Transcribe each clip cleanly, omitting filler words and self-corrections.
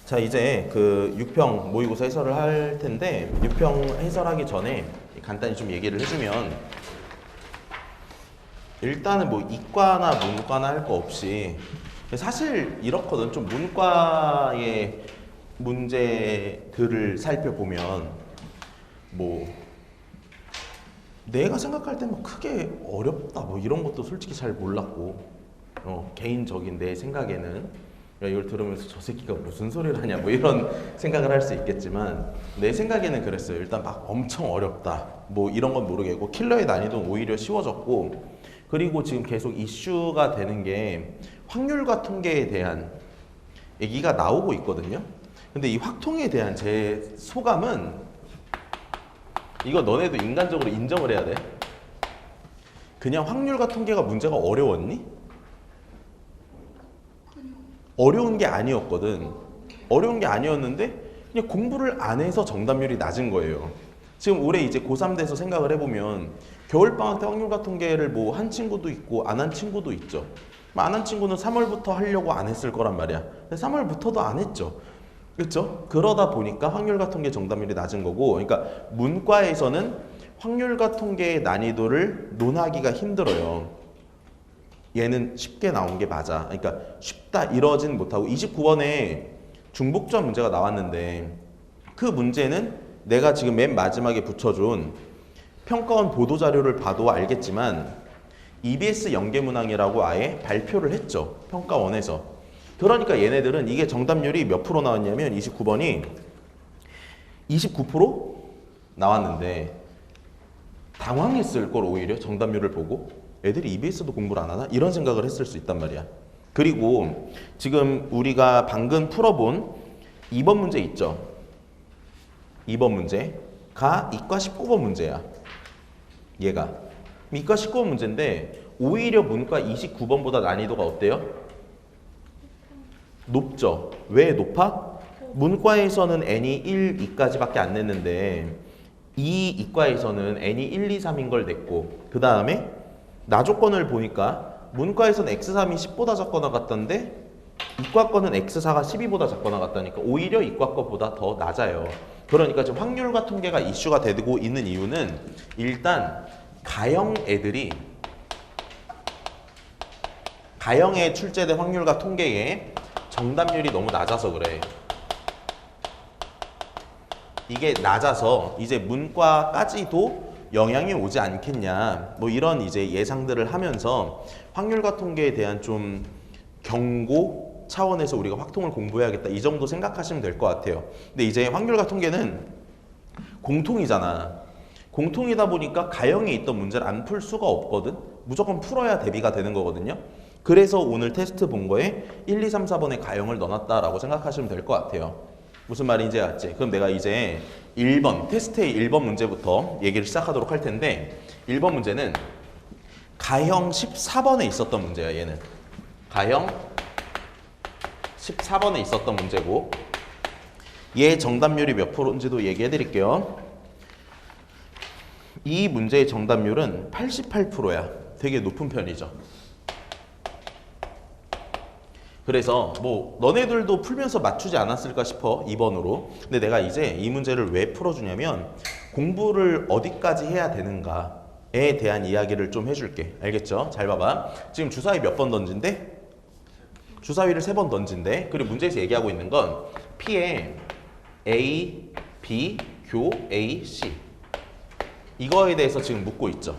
자, 이제 그 6평 모의고사 해설을 할 텐데 6평 해설하기 전에 간단히 좀 얘기를 해주면 일단은 뭐 이과나 문과나 할 거 없이 사실 이렇거든. 좀 문과의 문제들을 살펴보면 뭐 내가 생각할 때 뭐 크게 어렵다 뭐 이런 것도 솔직히 잘 몰랐고 개인적인 내 생각에는 야, 이걸 들으면서 저 새끼가 무슨 소리를 하냐 뭐 이런 생각을 할 수 있겠지만 내 생각에는 그랬어요. 일단 막 엄청 어렵다 뭐 이런 건 모르겠고 킬러의 난이도는 오히려 쉬워졌고 그리고 지금 계속 이슈가 되는 게 확률과 통계에 대한 얘기가 나오고 있거든요. 근데 이 확통에 대한 제 소감은 이거 너네도 인간적으로 인정을 해야 돼. 그냥 확률과 통계가 문제가 어려웠니? 어려운 게 아니었거든. 어려운 게 아니었는데 그냥 공부를 안 해서 정답률이 낮은 거예요. 지금 올해 이제 고3 돼서 생각을 해보면 겨울방학 때 확률과 통계를 뭐 한 친구도 있고 안 한 친구도 있죠. 안 한 친구는 3월부터 하려고 안 했을 거란 말이야. 근데 3월부터도 안 했죠. 그렇죠? 그러다 보니까 확률과 통계 정답률이 낮은 거고, 그러니까 문과에서는 확률과 통계의 난이도를 논하기가 힘들어요. 얘는 쉽게 나온 게 맞아. 그러니까 쉽다 이러진 못하고 29번에 중복점 문제가 나왔는데 그 문제는 내가 지금 맨 마지막에 붙여준 평가원 보도자료를 봐도 알겠지만 EBS 연계문항이라고 아예 발표를 했죠. 평가원에서. 그러니까 얘네들은 이게 정답률이 몇 프로 나왔냐면 29번이 29% 나왔는데 당황했을 걸 오히려 정답률을 보고 애들이 EBS도 공부를 안 하나? 이런 생각을 했을 수 있단 말이야. 그리고 지금 우리가 방금 풀어본 2번 문제 있죠. 2번 문제가 이과 19번 문제야. 얘가. 이과 19번 문제인데 오히려 문과 29번보다 난이도가 어때요? 높죠. 왜 높아? 문과에서는 N이 1, 2까지밖에 안 냈는데 이 이과에서는 N이 1, 2, 3인 걸 냈고 그 다음에 나조건을 보니까 문과에서는 X3이 10보다 작거나 같던데 이과 거는 X4가 12보다 작거나 같다니까 오히려 이과 거보다 더 낮아요. 그러니까 지금 확률과 통계가 이슈가 되고 있는 이유는 일단 가형에 출제된 확률과 통계에 정답률이 너무 낮아서 그래. 이게 낮아서 이제 문과까지도 영향이 오지 않겠냐 뭐 이런 이제 예상들을 하면서 확률과 통계에 대한 좀 경고 차원에서 우리가 확통을 공부해야겠다 이 정도 생각하시면 될 것 같아요. 근데 이제 확률과 통계는 공통이잖아. 공통이다 보니까 가형에 있던 문제를 안 풀 수가 없거든. 무조건 풀어야 대비가 되는 거거든요. 그래서 오늘 테스트 본 거에 1, 2, 3, 4번에 가형을 넣어놨다라고 생각하시면 될 것 같아요. 무슨 말인지 알았지? 그럼 내가 이제 1번, 테스트의 1번 문제부터 얘기를 시작하도록 할 텐데 1번 문제는 가형 14번에 있었던 문제야, 얘는. 가형 14번에 있었던 문제고 얘 정답률이 몇 프로인지도 얘기해 드릴게요. 이 문제의 정답률은 88%야. 되게 높은 편이죠. 그래서 뭐 너네들도 풀면서 맞추지 않았을까 싶어 2번으로. 근데 내가 이제 이 문제를 왜 풀어주냐면 공부를 어디까지 해야 되는가에 대한 이야기를 좀 해줄게. 알겠죠? 잘 봐봐. 지금 주사위 몇 번 던진대? 주사위를 3번 던진대. 그리고 문제에서 얘기하고 있는 건 P에 A, B, 교, A, C 이거에 대해서 지금 묻고 있죠.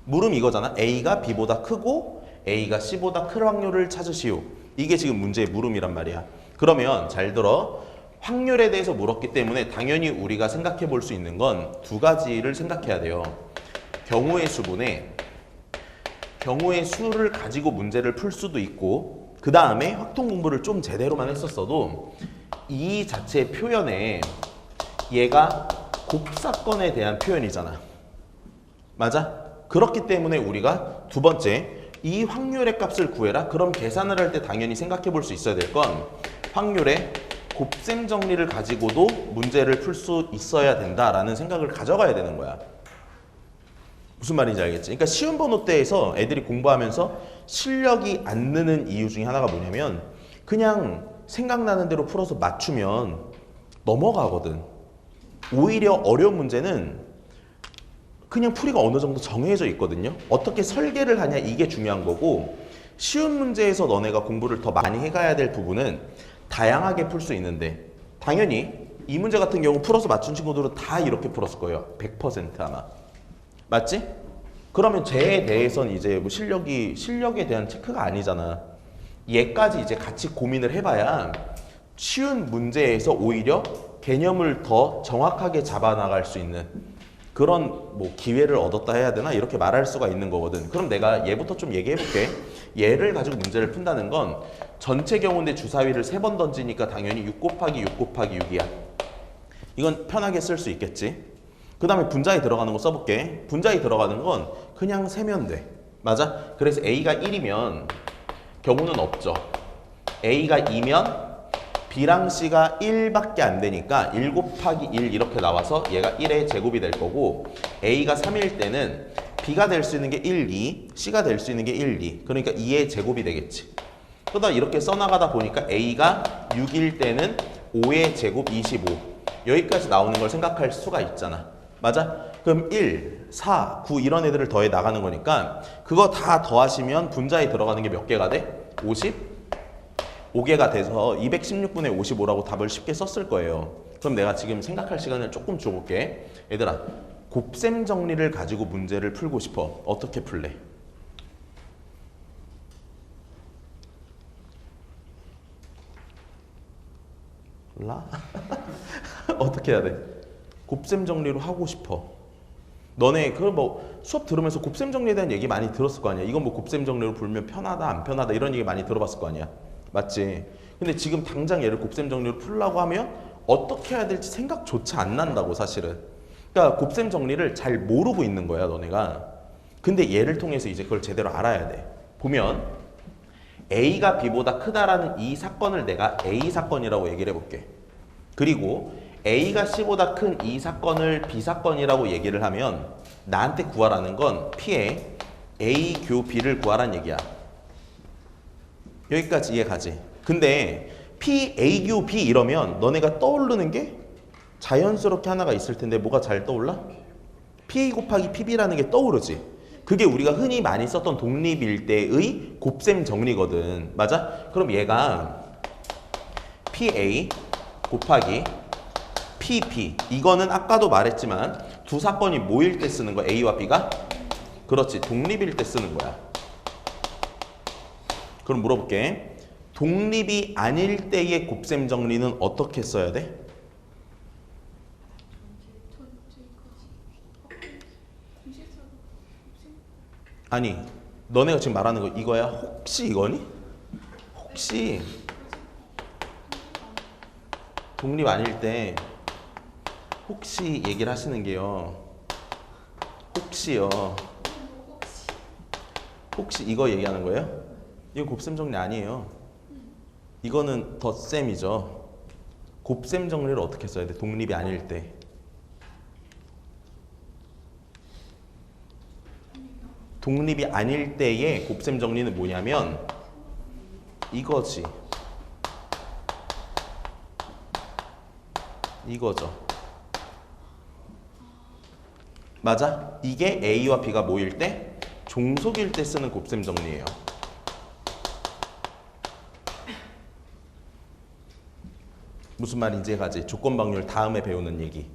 물음 이거잖아. A가 B보다 크고 A가 C보다 클 확률을 찾으시오. 이게 지금 문제의 물음이란 말이야. 그러면 잘 들어. 확률에 대해서 물었기 때문에 당연히 우리가 생각해 볼 수 있는 건 두 가지를 생각해야 돼요. 경우의 수분에 경우의 수를 가지고 문제를 풀 수도 있고 그 다음에 확통 공부를 좀 제대로만 했었어도 이 자체의 표현에 얘가 곱사건에 대한 표현이잖아. 맞아? 그렇기 때문에 우리가 두 번째 이 확률의 값을 구해라. 그럼 계산을 할 때 당연히 생각해 볼 수 있어야 될 건 확률의 곱셈 정리를 가지고도 문제를 풀 수 있어야 된다라는 생각을 가져가야 되는 거야. 무슨 말인지 알겠지? 그러니까 시험 번호 때에서 애들이 공부하면서 실력이 안 느는 이유 중에 하나가 뭐냐면 그냥 생각나는 대로 풀어서 맞추면 넘어가거든. 오히려 어려운 문제는 그냥 풀이가 어느 정도 정해져 있거든요. 어떻게 설계를 하냐 이게 중요한 거고, 쉬운 문제에서 너네가 공부를 더 많이 해가야 될 부분은 다양하게 풀 수 있는데, 당연히 이 문제 같은 경우 풀어서 맞춘 친구들은 다 이렇게 풀었을 거예요. 100% 아마. 맞지? 그러면 쟤에 대해서는 이제 뭐 실력에 대한 체크가 아니잖아. 얘까지 이제 같이 고민을 해봐야 쉬운 문제에서 오히려 개념을 더 정확하게 잡아나갈 수 있는 그런 뭐 기회를 얻었다 해야 되나? 이렇게 말할 수가 있는 거거든. 그럼 내가 얘부터 좀 얘기해 볼게. 얘를 가지고 문제를 푼다는 건 전체 경우인데 주사위를 3번 던지니까 당연히 6 곱하기 6 곱하기 6이야. 이건 편하게 쓸 수 있겠지. 그 다음에 분자에 들어가는 거 써볼게. 분자에 들어가는 건 그냥 세면 돼. 맞아? 그래서 A가 1이면 경우는 없죠. A가 2면 B랑 C가 1밖에 안 되니까 1 곱하기 1 이렇게 나와서 얘가 1의 제곱이 될 거고, A가 3일 때는 B가 될 수 있는 게 1, 2, C가 될 수 있는 게 1, 2. 그러니까 2의 제곱이 되겠지. 그러다 이렇게 써나가다 보니까 A가 6일 때는 5의 제곱 25. 여기까지 나오는 걸 생각할 수가 있잖아. 맞아? 그럼 1, 4, 9 이런 애들을 더해 나가는 거니까 그거 다 더하시면 분자에 들어가는 게 몇 개가 돼? 55개가 돼서 216분의 55라고 답을 쉽게 썼을 거예요. 그럼 내가 지금 생각할 시간을 조금 줘볼게. 얘들아, 곱셈 정리를 가지고 문제를 풀고 싶어. 어떻게 풀래? 몰라? 어떻게 해야 돼? 곱셈 정리로 하고 싶어. 너네 그 뭐 수업 들으면서 곱셈 정리에 대한 얘기 많이 들었을 거 아니야. 이건 뭐 곱셈 정리로 풀면 편하다 안 편하다 이런 얘기 많이 들어봤을 거 아니야. 맞지? 근데 지금 당장 얘를 곱셈 정리로 풀려고 하면 어떻게 해야 될지 생각조차 안 난다고 사실은. 그러니까 곱셈 정리를 잘 모르고 있는 거야 너네가. 근데 얘를 통해서 이제 그걸 제대로 알아야 돼. 보면 A가 B보다 크다라는 이 사건을 내가 A 사건이라고 얘기를 해볼게. 그리고 A가 C보다 큰 이 사건을 B 사건이라고 얘기를 하면 나한테 구하라는 건 P의 A 교 B를 구하라는 얘기야. 여기까지 이해가지? 근데 P, A 교 B 이러면 너네가 떠오르는 게 자연스럽게 하나가 있을 텐데 뭐가 잘 떠올라? PA 곱하기 PB라는 게 떠오르지? 그게 우리가 흔히 많이 썼던 독립일대의 곱셈 정리거든. 맞아? 그럼 얘가 PA 곱하기 PP, 이거는 아까도 말했지만 두 사건이 모일 때 쓰는 거. A와 B가? 그렇지, 독립일 때 쓰는 거야. 그럼 물어볼게. 독립이 아닐 때의 곱셈 정리는 어떻게 써야 돼? 아니, 너네가 지금 말하는 거 이거야? 혹시 이거니? 혹시 독립 아닐 때 혹시 얘기를 하시는 게요. 혹시요. 혹시 이거 얘기하는 거예요? 이거 곱셈 정리 아니에요. 이거는 덧셈이죠. 곱셈 정리를 어떻게 써야 돼? 독립이 아닐 때. 독립이 아닐 때의 곱셈 정리는 뭐냐면 이거지. 이거죠. 맞아? 이게 A와 B가 모일 때 종속일 때 쓰는 곱셈 정리예요. 무슨 말인지 해가지. 조건방률 다음에 배우는 얘기.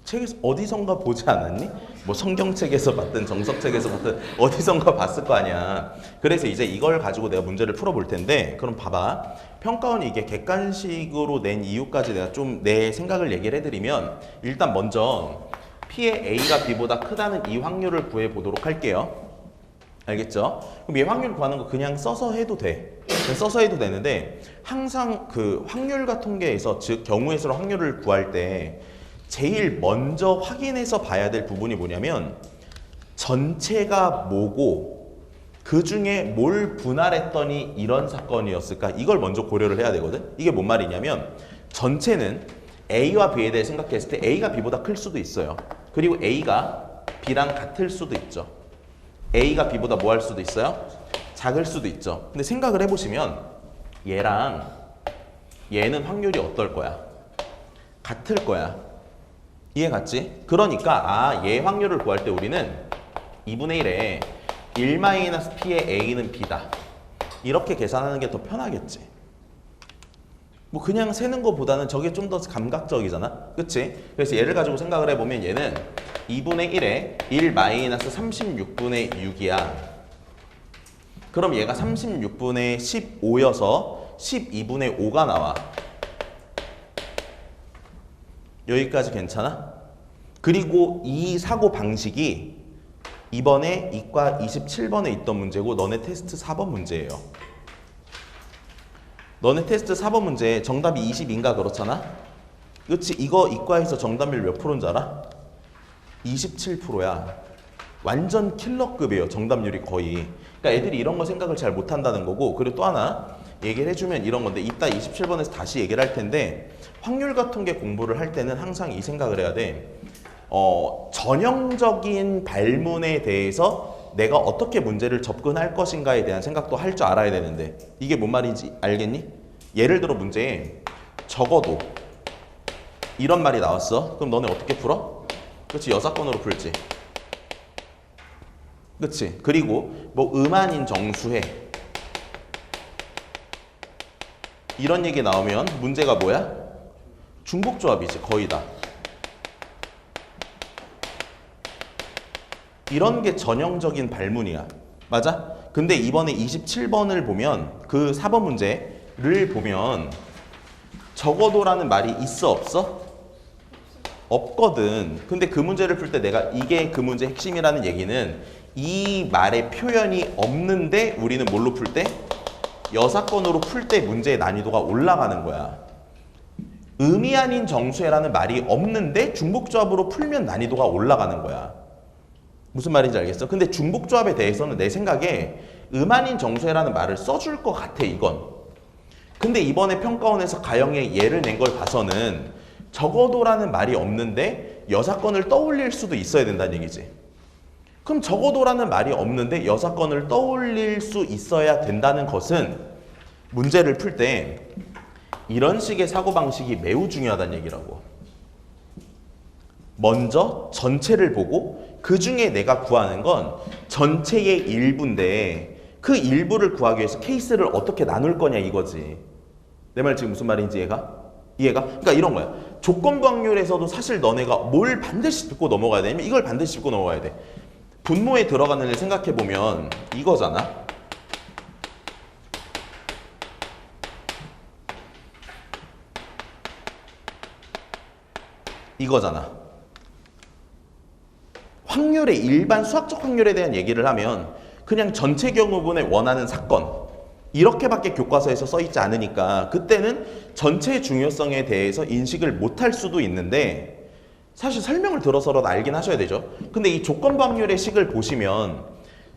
책에서 어디선가 보지 않았니? 뭐 성경책에서 봤든 정석책에서 봤든 어디선가 봤을 거 아니야. 그래서 이제 이걸 가지고 내가 문제를 풀어볼 텐데, 그럼 봐봐. 평가원이 이게 객관식으로 낸 이유까지 내가 좀 내 생각을 얘기를 해드리면, 일단 먼저 P의 A가 B보다 크다는 이 확률을 구해보도록 할게요. 알겠죠? 그럼 얘 확률 구하는 거 그냥 써서 해도 돼. 그냥 써서 해도 되는데, 항상 그 확률과 통계에서, 즉 경우의 수로 확률을 구할 때 제일 먼저 확인해서 봐야 될 부분이 뭐냐면 전체가 뭐고 그 중에 뭘 분할했더니 이런 사건이었을까, 이걸 먼저 고려를 해야 되거든. 이게 뭔 말이냐면 전체는 A와 B에 대해 생각했을 때 A가 B보다 클 수도 있어요. 그리고 A가 B랑 같을 수도 있죠. A가 B보다 뭐 할 수도 있어요? 작을 수도 있죠. 근데 생각을 해보시면 얘랑 얘는 확률이 어떨 거야? 같을 거야. 이해 갔지? 그러니까 얘 확률을 구할 때 우리는 2분의 1에 1-p의 a는 b다. 이렇게 계산하는 게 더 편하겠지. 뭐 그냥 세는 것보다는 저게 좀 더 감각적이잖아. 그치? 그래서 얘를 가지고 생각을 해보면 얘는 2분의 1에 1-36분의 6이야. 그럼 얘가 36분의 15여서 12분의 5가 나와. 여기까지 괜찮아? 그리고 이 사고 방식이 이번에 이과 27번에 있던 문제고 너네 테스트 4번 문제예요. 너네 테스트 4번 문제 정답이 20인가 그렇잖아? 그치? 이거 이과에서 정답률 몇 프로인 줄 알아? 27%야. 완전 킬러급이에요. 정답률이 거의. 그러니까 애들이 이런 거 생각을 잘 못한다는 거고. 그리고 또 하나 얘기를 해주면 이런 건데 이따 27번에서 다시 얘기를 할 텐데 확률과 통계 공부를 할 때는 항상 이 생각을 해야 돼. 전형적인 발문에 대해서 내가 어떻게 문제를 접근할 것인가에 대한 생각도 할 줄 알아야 되는데 이게 뭔 말인지 알겠니? 예를 들어 문제에 적어도 이런 말이 나왔어. 그럼 너네 어떻게 풀어? 그렇지, 여사건으로 풀지. 그치? 그리고 뭐 음한인 정수해 이런 얘기 나오면 문제가 뭐야? 중복조합이지 거의 다. 이런 게 전형적인 발문이야. 맞아? 근데 이번에 27번을 보면 그 4번 문제를 보면 적어도라는 말이 있어 없어? 없거든. 근데 그 문제를 풀 때 내가 이게 그 문제의 핵심이라는 얘기는 이 말의 표현이 없는데 우리는 뭘로 풀 때? 여사건으로 풀 때 문제의 난이도가 올라가는 거야. 음이 아닌 정수해라는 말이 없는데 중복조합으로 풀면 난이도가 올라가는 거야. 무슨 말인지 알겠어? 근데 중복조합에 대해서는 내 생각에 음 아닌 정수해라는 말을 써줄 것 같아 이건. 근데 이번에 평가원에서 가형의 예를 낸 걸 봐서는 적어도라는 말이 없는데 여사건을 떠올릴 수도 있어야 된다는 얘기지. 그럼 적어도라는 말이 없는데 여사건을 떠올릴 수 있어야 된다는 것은 문제를 풀 때 이런 식의 사고방식이 매우 중요하다는 얘기라고. 먼저 전체를 보고 그 중에 내가 구하는 건 전체의 일부인데 그 일부를 구하기 위해서 케이스를 어떻게 나눌 거냐 이거지. 내 말 지금 무슨 말인지 이해가? 그러니까 이런 거야. 조건부 확률에서도 사실 너네가 뭘 반드시 짚고 넘어가야 되냐면 이걸 반드시 짚고 넘어가야 돼. 분모에 들어가는 일 생각해보면 이거잖아. 이거잖아. 확률의 일반 수학적 확률에 대한 얘기를 하면 그냥 전체 경우분의 원하는 사건 이렇게밖에 교과서에서 써있지 않으니까 그때는 전체의 중요성에 대해서 인식을 못할 수도 있는데 사실 설명을 들어서라도 알긴 하셔야 되죠. 근데 이 조건부 확률의 식을 보시면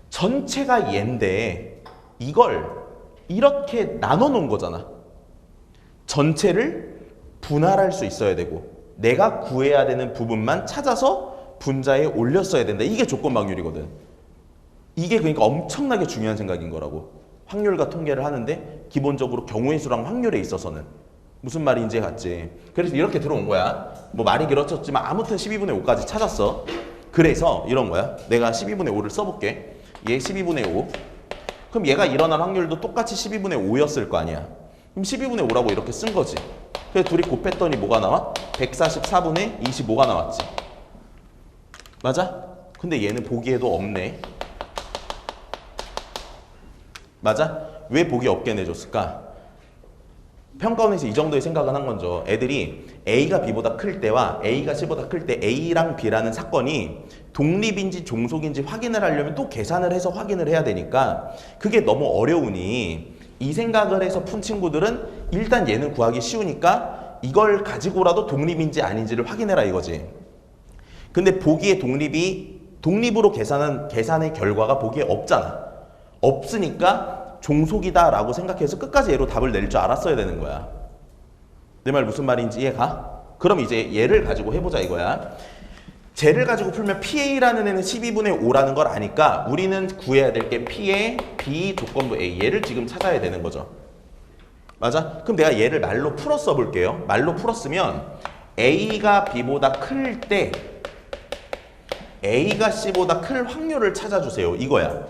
전체가 얘인데 이걸 이렇게 나눠 놓은 거잖아. 전체를 분할할 수 있어야 되고 내가 구해야 되는 부분만 찾아서 분자에 올렸어야 된다. 이게 조건부 확률이거든. 이게 그러니까 엄청나게 중요한 생각인 거라고. 확률과 통계를 하는데 기본적으로 경우의 수랑 확률에 있어서는 무슨 말인지 같지. 그래서 이렇게 들어온 거야. 뭐 말이 길어졌지만 아무튼 12분의 5까지 찾았어. 그래서 이런 거야. 내가 12분의 5를 써볼게. 얘 12분의 5. 그럼 얘가 일어날 확률도 똑같이 12분의 5였을 거 아니야. 그럼 12분의 5라고 이렇게 쓴 거지. 그래서 둘이 곱했더니 뭐가 나와? 144분의 25가 나왔지. 맞아? 근데 얘는 보기에도 없네. 맞아? 왜 보기 없게 내줬을까? 평가원에서 이 정도의 생각은 한 건죠. 애들이 A가 B보다 클 때와 A가 C보다 클 때 A랑 B라는 사건이 독립인지 종속인지 확인을 하려면 또 계산을 해서 확인을 해야 되니까 그게 너무 어려우니 이 생각을 해서 푼 친구들은 일단 얘는 구하기 쉬우니까 이걸 가지고라도 독립인지 아닌지를 확인해라 이거지. 근데 보기의 독립으로 계산한 계산의 결과가 보기에 없잖아. 없으니까 종속이다 라고 생각해서 끝까지 얘로 답을 낼 줄 알았어야 되는 거야. 내 말 무슨 말인지 이해가? 그럼 이제 얘를 가지고 해보자 이거야. 쟤를 가지고 풀면 PA라는 애는 12분의 5라는 걸 아니까 우리는 구해야 될 게 P의 B 조건부 A 얘를 지금 찾아야 되는 거죠. 맞아? 그럼 내가 얘를 말로 풀어 써볼게요. 말로 풀었으면 A가 B보다 클 때 A가 C보다 클 확률을 찾아주세요. 이거야.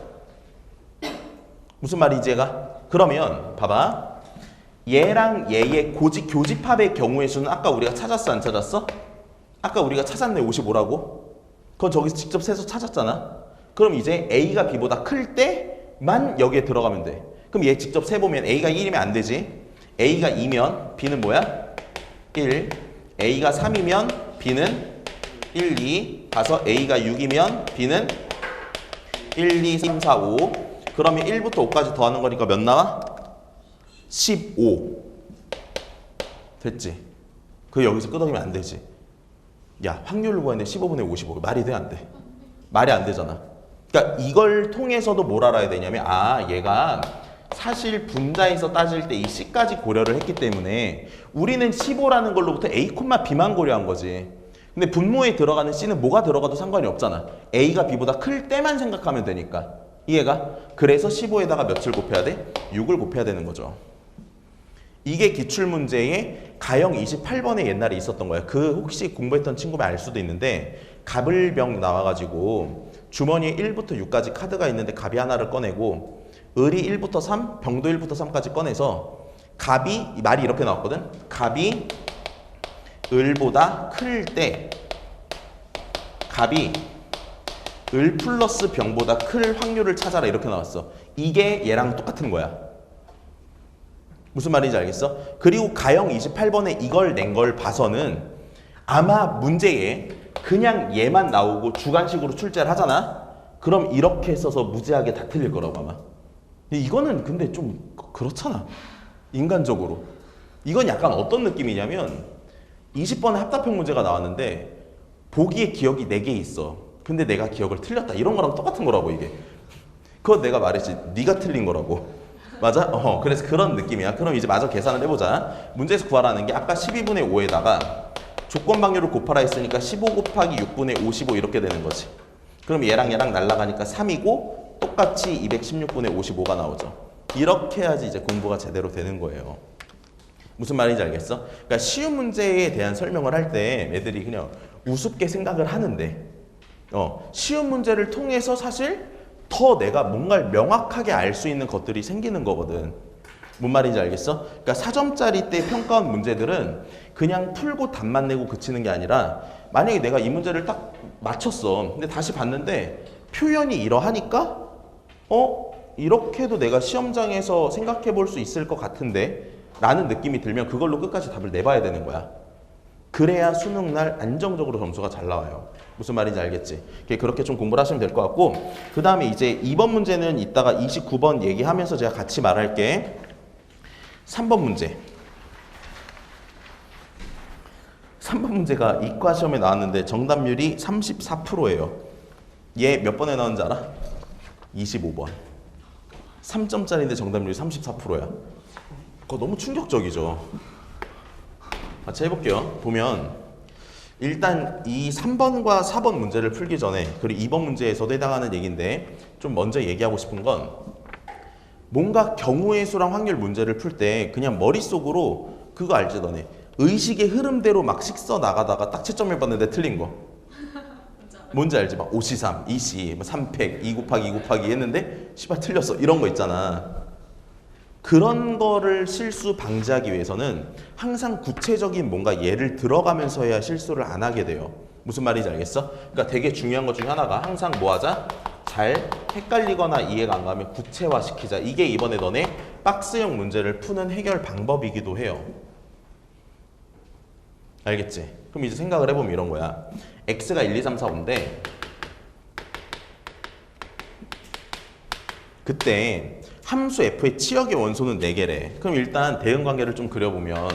무슨 말인지 얘가? 그러면 봐봐. 얘랑 얘의 교집합의 경우의 수는 아까 우리가 찾았어 안 찾았어? 아까 우리가 찾았네 55라고? 그건 저기서 직접 세서 찾았잖아. 그럼 이제 A가 B보다 클 때만 여기에 들어가면 돼. 그럼 얘 직접 세보면 A가 1이면 안 되지. A가 2면 B는 뭐야? 1. A가 3이면 B는 1, 2. 봐서 A가 6이면 B는 1, 2, 3, 4, 5. 그러면 1부터 5까지 더하는 거니까 몇 나와? 15. 됐지? 그 여기서 끄덕이면 안 되지. 야, 확률을 구하는데 15분의 55. 말이 돼, 안 돼? 말이 안 되잖아. 그러니까 이걸 통해서도 뭘 알아야 되냐면 얘가 사실 분자에서 따질 때 이 C까지 고려를 했기 때문에 우리는 15라는 걸로부터 A, B만 고려한 거지. 근데 분모에 들어가는 C는 뭐가 들어가도 상관이 없잖아. A가 B보다 클 때만 생각하면 되니까. 이해가? 그래서 15에다가 몇을 곱해야 돼? 6을 곱해야 되는 거죠. 이게 기출문제의 가형 28번에 옛날에 있었던 거야. 그 혹시 공부했던 친구면 알 수도 있는데 갑을병 나와가지고 주머니에 1부터 6까지 카드가 있는데 갑이 하나를 꺼내고 을이 1부터 3, 병도 1부터 3까지 꺼내서 갑이, 말이 이렇게 나왔거든. 갑이 을보다 클 때 갑이 을 플러스 병보다 클 확률을 찾아라 이렇게 나왔어. 이게 얘랑 똑같은 거야. 무슨 말인지 알겠어? 그리고 가형 28번에 이걸 낸 걸 봐서는 아마 문제에 그냥 얘만 나오고 주관식으로 출제를 하잖아? 그럼 이렇게 써서 무지하게 다 틀릴 거라고 아마. 이거는 근데 좀 그렇잖아. 인간적으로. 이건 약간 어떤 느낌이냐면 20번에 합답형 문제가 나왔는데 보기에 기억이 4개 있어. 근데 내가 기억을 틀렸다. 이런 거랑 똑같은 거라고 이게. 그건 내가 말했지. 네가 틀린 거라고. 맞아? 그래서 그런 느낌이야. 그럼 이제 마저 계산을 해보자. 문제에서 구하라는 게 아까 12분의 5에다가 조건 방률을 곱하라 했으니까 15 곱하기 6분의 55 이렇게 되는 거지. 그럼 얘랑 날라가니까 3이고 똑같이 216분의 55가 나오죠. 이렇게 해야지 이제 공부가 제대로 되는 거예요. 무슨 말인지 알겠어? 그러니까 쉬운 문제에 대한 설명을 할 때 애들이 그냥 우습게 생각을 하는데 쉬운 문제를 통해서 사실 더 내가 뭔가를 명확하게 알 수 있는 것들이 생기는 거거든. 뭔 말인지 알겠어? 그러니까 4점짜리 때 평가원 문제들은 그냥 풀고 답만 내고 그치는 게 아니라 만약에 내가 이 문제를 딱 맞췄어. 근데 다시 봤는데 표현이 이러하니까 이렇게도 내가 시험장에서 생각해 볼 수 있을 것 같은데 라는 느낌이 들면 그걸로 끝까지 답을 내봐야 되는 거야. 그래야 수능날 안정적으로 점수가 잘 나와요. 무슨 말인지 알겠지? 그렇게 좀 공부를 하시면 될 것 같고 그 다음에 이제 2번 문제는 이따가 29번 얘기하면서 제가 같이 말할게. 3번 문제. 3번 문제가 이과 시험에 나왔는데 정답률이 34%예요. 얘 몇 번에 나온지 알아? 25번. 3점짜리인데 정답률이 34%야. 그거 너무 충격적이죠. 같이 해볼게요. 보면 일단 이 3번과 4번 문제를 풀기 전에 그리고 2번 문제에서도 해당하는 얘기인데 좀 먼저 얘기하고 싶은 건 뭔가 경우의 수랑 확률 문제를 풀 때 그냥 머릿속으로 그거 알지 너네? 의식의 흐름대로 막 식써 나가다가 딱 채점을 봤는데 틀린 거. 뭔지 알지? 막 5C3, 2C, 3팩, 2 곱하기 2 곱하기 했는데 씨발 틀렸어. 이런 거 있잖아. 그런 거를 실수 방지하기 위해서는 항상 구체적인 뭔가 예를 들어가면서 해야 실수를 안 하게 돼요. 무슨 말인지 알겠어? 그러니까 되게 중요한 것 중에 하나가 항상 뭐 하자? 잘 헷갈리거나 이해가 안 가면 구체화시키자. 이게 이번에 너네 박스형 문제를 푸는 해결 방법이기도 해요. 알겠지? 그럼 이제 생각을 해보면 이런 거야. x가 1, 2, 3, 4, 5인데 그때 함수 f의 치역의 원소는 4개래. 그럼 일단 대응관계를 좀 그려보면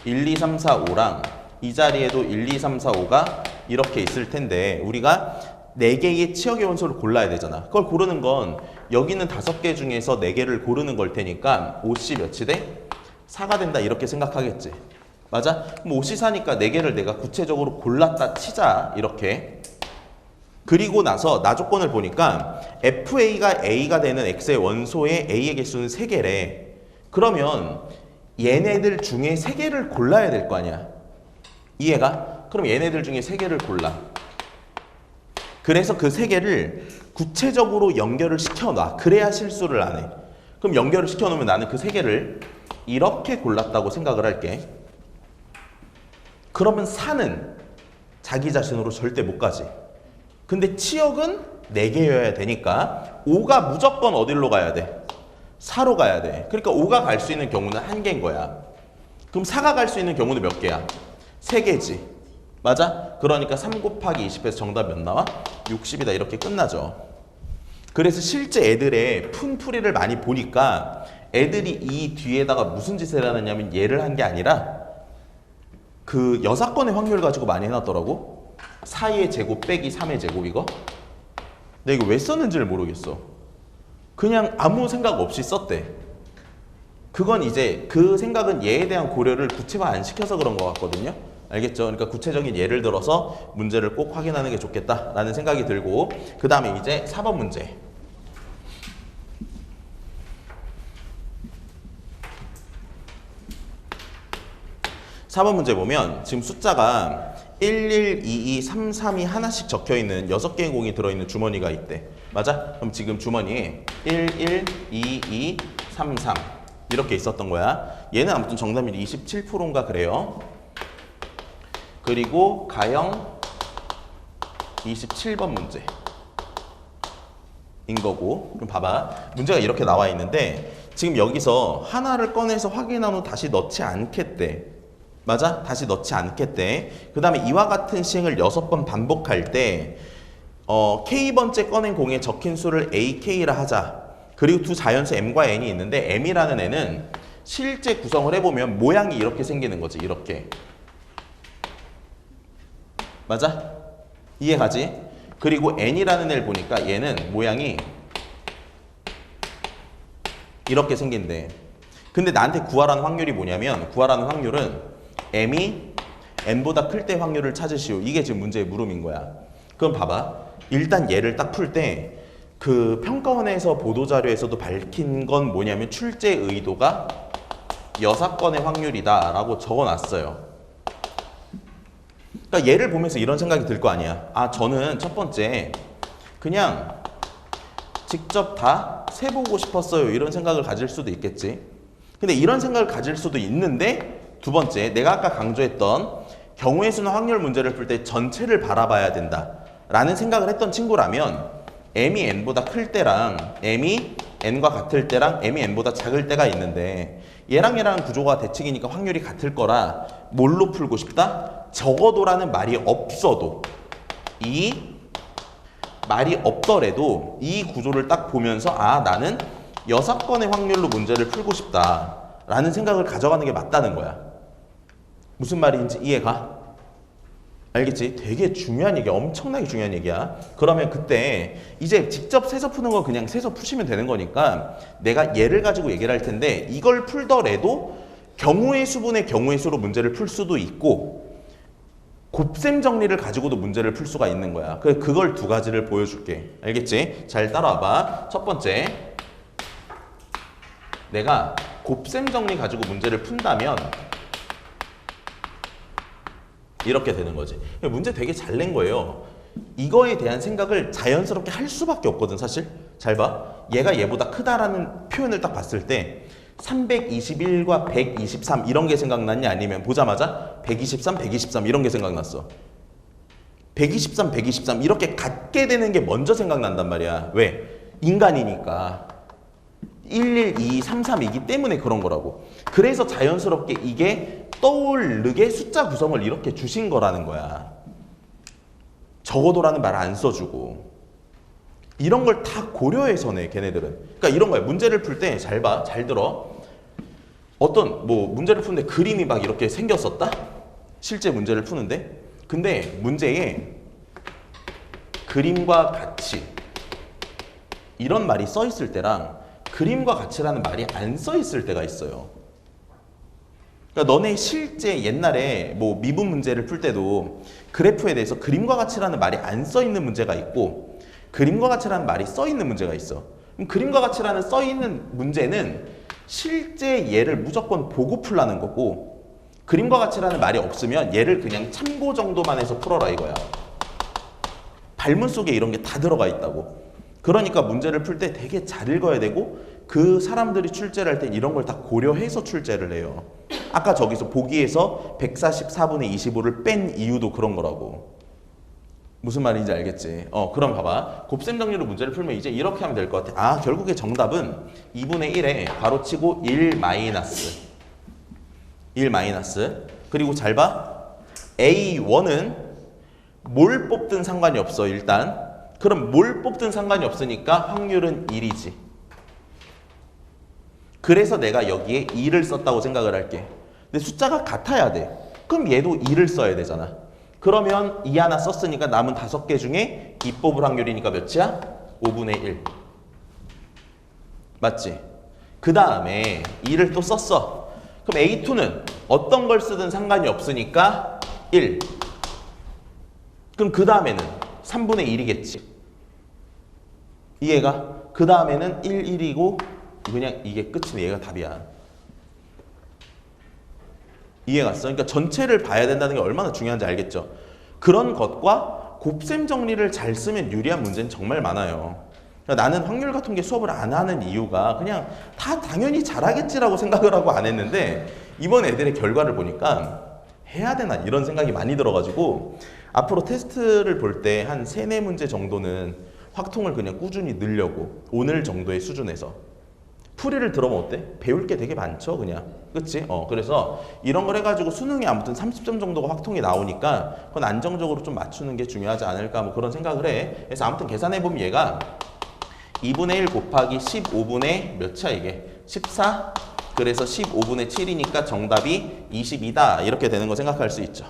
1, 2, 3, 4, 5랑 이 자리에도 1, 2, 3, 4, 5가 이렇게 있을 텐데 우리가 4개의 치역의 원소를 골라야 되잖아. 그걸 고르는 건 여기 있는 5개 중에서 4개를 고르는 걸 테니까 5C 몇이 돼? 4가 된다 이렇게 생각하겠지. 맞아? 그럼 5C 4니까 4개를 내가 구체적으로 골랐다 치자 이렇게. 그리고 나서 나 조건을 보니까 FA가 A가 되는 X의 원소의 A의 개수는 3개래. 그러면 얘네들 중에 세 개를 골라야 될 거 아니야. 이해가? 그럼 얘네들 중에 세 개를 골라. 그래서 그 세 개를 구체적으로 연결을 시켜놔. 그래야 실수를 안 해. 그럼 연결을 시켜놓으면 나는 그 세 개를 이렇게 골랐다고 생각을 할게. 그러면 4는 자기 자신으로 절대 못 가지. 근데 치역은 4개여야 되니까 5가 무조건 어디로 가야 돼? 4로 가야 돼. 그러니까 5가 갈 수 있는 경우는 1개인 거야. 그럼 4가 갈 수 있는 경우는 몇 개야? 3개지. 맞아? 그러니까 3 곱하기 20에서 정답 몇 나와? 60이다. 이렇게 끝나죠. 그래서 실제 애들의 푼풀이를 많이 보니까 애들이 이 뒤에다가 무슨 짓을 하느냐면 얘를 한 게 아니라 그 여사건의 확률 가지고 많이 해놨더라고. 4의 제곱 빼기 3의 제곱 이거. 근데 이거 왜 썼는지를 모르겠어. 그냥 아무 생각 없이 썼대. 그건 이제 그 생각은 얘에 대한 고려를 구체화 안 시켜서 그런 것 같거든요. 알겠죠? 그러니까 구체적인 예를 들어서 문제를 꼭 확인하는 게 좋겠다라는 생각이 들고, 그 다음에 이제 4번 문제. 4번 문제 보면 지금 숫자가 11, 22, 33이 하나씩 적혀있는 6개의 공이 들어있는 주머니가 있대. 맞아? 그럼 지금 주머니에 11, 22, 33 이렇게 있었던 거야. 얘는 아무튼 정답률이 27%인가 그래요. 그리고 가형 27번 문제 인 거고. 그럼 봐봐. 문제가 이렇게 나와 있는데 지금 여기서 하나를 꺼내서 확인한 후 다시 넣지 않겠대. 맞아? 다시 넣지 않겠대. 그 다음에 이와 같은 시행을 6번 반복할 때 K번째 꺼낸 공에 적힌 수를 AK라 하자. 그리고 두 자연수 M과 N이 있는데 M이라는 애는 실제 구성을 해보면 모양이 이렇게 생기는 거지. 이렇게. 맞아? 이해가지? 그리고 N이라는 애를 보니까 얘는 모양이 이렇게 생긴대. 근데 나한테 구하라는 확률이 뭐냐면, 구하라는 확률은 M이 N보다 클 때 확률을 찾으시오. 이게 지금 문제의 물음인 거야. 그럼 봐봐. 일단 얘를 딱 풀 때 그 평가원에서 보도자료에서도 밝힌 건 뭐냐면 출제 의도가 6건의 확률이다 라고 적어놨어요. 그러니까 얘를 보면서 이런 생각이 들 거 아니야. 아, 저는 첫 번째 그냥 직접 다 세보고 싶었어요. 이런 생각을 가질 수도 있겠지. 근데 이런 생각을 가질 수도 있는데, 두 번째, 내가 아까 강조했던 경우의 수나 확률 문제를 풀 때 전체를 바라봐야 된다 라는 생각을 했던 친구라면 M이 N보다 클 때랑 M이 N과 같을 때랑 M이 N보다 작을 때가 있는데, 얘랑 얘랑 구조가 대칭이니까 확률이 같을 거라 뭘로 풀고 싶다? 적어도라는 말이 없어도, 이 말이 없더라도 이 구조를 딱 보면서 아, 나는 6건의 확률로 문제를 풀고 싶다 라는 생각을 가져가는 게 맞다는 거야. 무슨 말인지 이해가? 알겠지? 되게 중요한 얘기야. 엄청나게 중요한 얘기야. 그러면 그때 이제 직접 세서 푸는 거 그냥 세서 푸시면 되는 거니까 내가 예를 가지고 얘기를 할 텐데, 이걸 풀더라도 경우의 수분의 경우의 수로 문제를 풀 수도 있고 곱셈 정리를 가지고도 문제를 풀 수가 있는 거야. 그걸 두 가지를 보여줄게. 알겠지? 잘 따라와봐. 첫 번째, 내가 곱셈 정리 가지고 문제를 푼다면 이렇게 되는 거지. 문제 되게 잘 낸 거예요. 이거에 대한 생각을 자연스럽게 할 수밖에 없거든, 사실. 잘 봐. 얘가 얘보다 크다라는 표현을 딱 봤을 때 321과 123 이런 게 생각났냐, 아니면 보자마자 123, 123 이런 게 생각났어. 123, 123 이렇게 같게 되는 게 먼저 생각난단 말이야. 왜? 인간이니까. 11, 22, 33이기 때문에 그런 거라고. 그래서 자연스럽게 이게 떠오르게 숫자 구성을 이렇게 주신 거라는 거야. 적어도라는 말 안 써주고. 이런 걸 다 고려해서네, 걔네들은. 그러니까 이런 거야. 문제를 풀 때 잘 봐, 잘 들어. 어떤 문제를 푸는데 그림이 막 이렇게 생겼었다? 실제 문제를 푸는데. 근데 문제에 그림과 같이 이런 말이 써 있을 때랑 그림과 같이라는 말이 안 써 있을 때가 있어요. 그러니까 너네 실제 옛날에 미분 문제를 풀 때도 그래프에 대해서 그림과 같이라는 말이 안 써 있는 문제가 있고 그림과 같이라는 말이 써 있는 문제가 있어. 그럼 그림과 같이라는 써 있는 문제는 실제 얘를 무조건 보고 풀라는 거고 그림과 같이라는 말이 없으면 얘를 그냥 참고 정도만 해서 풀어라 이거야. 발문 속에 이런 게 다 들어가 있다고. 그러니까 문제를 풀 때 되게 잘 읽어야 되고 그 사람들이 출제를 할 때 이런 걸 다 고려해서 출제를 해요. 아까 저기서 보기에서 144분의 25를 뺀 이유도 그런 거라고. 무슨 말인지 알겠지? 그럼 봐봐. 곱셈 정리로 문제를 풀면 이제 이렇게 하면 될 것 같아. 아, 결국에 정답은 2분의 1에 바로 치고 1 마이너스. 1 마이너스. 그리고 잘 봐. A1은 뭘 뽑든 상관이 없어, 일단. 그럼 뭘 뽑든 상관이 없으니까 확률은 1이지. 그래서 내가 여기에 2를 썼다고 생각을 할게. 근데 숫자가 같아야 돼. 그럼 얘도 2를 써야 되잖아. 그러면 2 하나 썼으니까 남은 5개 중에 2 뽑을 확률이니까 몇이야? 5분의 1. 맞지? 그 다음에 2를 또 썼어. 그럼 A2는 어떤 걸 쓰든 상관이 없으니까 1. 그럼 그 다음에는 3분의 1이겠지. 이해가? 그 다음에는 1, 1이고 그냥 이게 끝이네. 얘가 답이야. 이해갔어? 그러니까 전체를 봐야 된다는 게 얼마나 중요한지 알겠죠? 그런 것과 곱셈 정리를 잘 쓰면 유리한 문제는 정말 많아요. 그러니까 나는 확률과 통계 수업을 안 하는 이유가 그냥 다 당연히 잘하겠지라고 생각을 하고 안 했는데 이번 애들의 결과를 보니까 해야 되나 이런 생각이 많이 들어가지고 앞으로 테스트를 볼 때 한 3, 4문제 정도는 확통을 그냥 꾸준히 늘려고 오늘 정도의 수준에서 풀이를 들어보면 어때? 배울 게 되게 많죠, 그냥. 그치? 그래서 이런 걸 해가지고 수능에 아무튼 30점 정도가 확통이 나오니까 그건 안정적으로 좀 맞추는 게 중요하지 않을까 뭐 그런 생각을 해. 그래서 아무튼 계산해보면 얘가 2분의 1 곱하기 15분의 몇이야 이게? 14? 그래서 15분의 7이니까 정답이 22다. 이렇게 되는 거 생각할 수 있죠.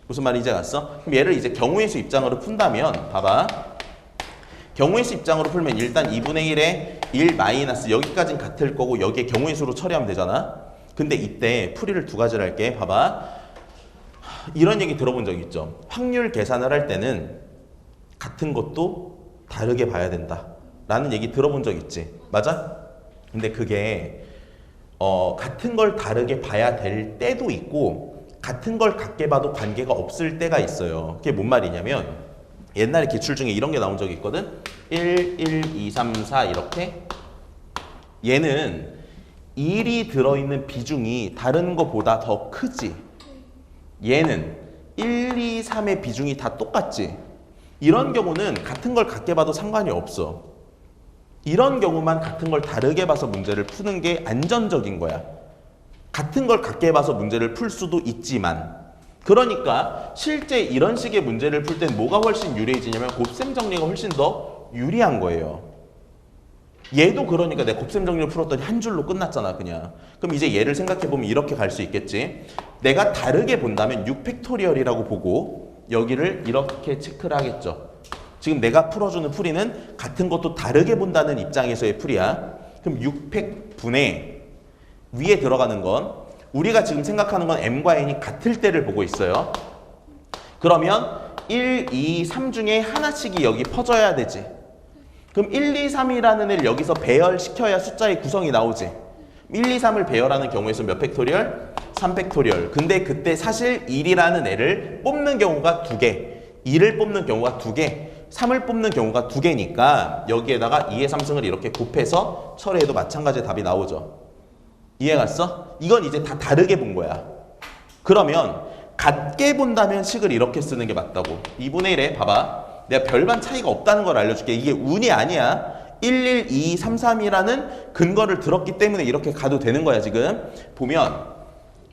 무슨 말인지 알았어? 그럼 얘를 이제 경우의 수 입장으로 푼다면 봐봐. 경우의 수 입장으로 풀면 일단 2분의 1에 1 마이너스 여기까지는 같을 거고 여기에 경우의 수로 처리하면 되잖아. 근데 이때 풀이를 2가지를 할게. 봐봐. 이런 얘기 들어본 적 있죠. 확률 계산을 할 때는 같은 것도 다르게 봐야 된다 라는 얘기 들어본 적 있지. 맞아? 근데 그게 같은 걸 다르게 봐야 될 때도 있고 같은 걸 같게 봐도 관계가 없을 때가 있어요. 그게 뭔 말이냐면 옛날에 기출 중에 이런 게 나온 적이 있거든. 1, 1, 2, 3, 4 이렇게. 얘는 1이 들어있는 비중이 다른 것보다 더 크지. 얘는 1, 2, 3의 비중이 다 똑같지. 이런 경우는 같은 걸 같게 봐도 상관이 없어. 이런 경우만 같은 걸 다르게 봐서 문제를 푸는 게 안전적인 거야. 같은 걸 같게 봐서 문제를 풀 수도 있지만 그러니까 실제 이런 식의 문제를 풀 땐 뭐가 훨씬 유리해지냐면 곱셈 정리가 훨씬 더 유리한 거예요. 얘도 그러니까 내가 곱셈 정리를 풀었더니 한 줄로 끝났잖아 그냥. 그럼 이제 얘를 생각해보면 이렇게 갈 수 있겠지. 내가 다르게 본다면 6팩토리얼이라고 보고 여기를 이렇게 체크를 하겠죠. 지금 내가 풀어주는 풀이는 같은 것도 다르게 본다는 입장에서의 풀이야. 그럼 6팩분의 위에 들어가는 건 우리가 지금 생각하는 건 m과 n이 같을 때를 보고 있어요. 그러면 1, 2, 3 중에 하나씩이 여기 퍼져야 되지. 그럼 1, 2, 3이라는 애를 여기서 배열시켜야 숫자의 구성이 나오지. 1, 2, 3을 배열하는 경우에서 몇 팩토리얼? 3팩토리얼. 근데 그때 사실 1이라는 애를 뽑는 경우가 2개, 2를 뽑는 경우가 2개, 3을 뽑는 경우가 2개니까 여기에다가 2의 3승을 이렇게 곱해서 처리해도 마찬가지의 답이 나오죠. 이해갔어? 이건 이제 다 다르게 본 거야. 그러면 같게 본다면 식을 이렇게 쓰는 게 맞다고. 2분의 1에 봐봐. 내가 별반 차이가 없다는 걸 알려줄게. 이게 운이 아니야. 1, 1, 2, 3, 3이라는 근거를 들었기 때문에 이렇게 가도 되는 거야 지금. 보면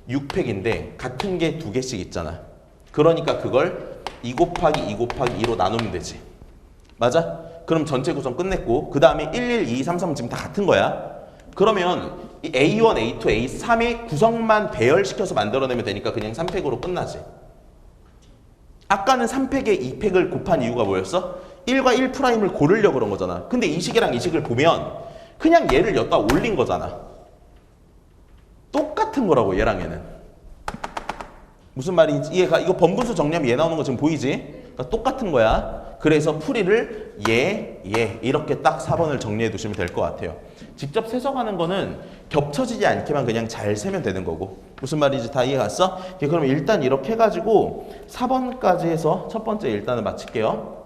6팩인데 같은 게 2개씩 있잖아. 그러니까 그걸 2 곱하기 2 곱하기 2로 나누면 되지. 맞아? 그럼 전체 구성 끝냈고 그 다음에 1, 1, 2, 3, 3은 지금 다 같은 거야. 그러면 이 A1, A2, A3의 구성만 배열시켜서 만들어내면 되니까 그냥 3팩으로 끝나지. 아까는 3팩에 2팩을 곱한 이유가 뭐였어? 1과 1'을 고르려고 그런 거잖아. 근데 이 식이랑 이 식을 보면 그냥 얘를 여기다 올린 거잖아. 똑같은 거라고 얘랑 얘는. 무슨 말인지 이해가? 이거 번분수 정리하면 얘 나오는 거 지금 보이지? 그러니까 똑같은 거야. 그래서 풀이를 얘 이렇게 딱 4번을 정리해 두시면 될 것 같아요. 직접 세석하는 거는 겹쳐지지 않게만 그냥 잘 세면 되는 거고. 무슨 말인지 다 이해 갔어? 그럼 일단 이렇게 해가지고 4번까지 해서 첫 번째 일단은 마칠게요.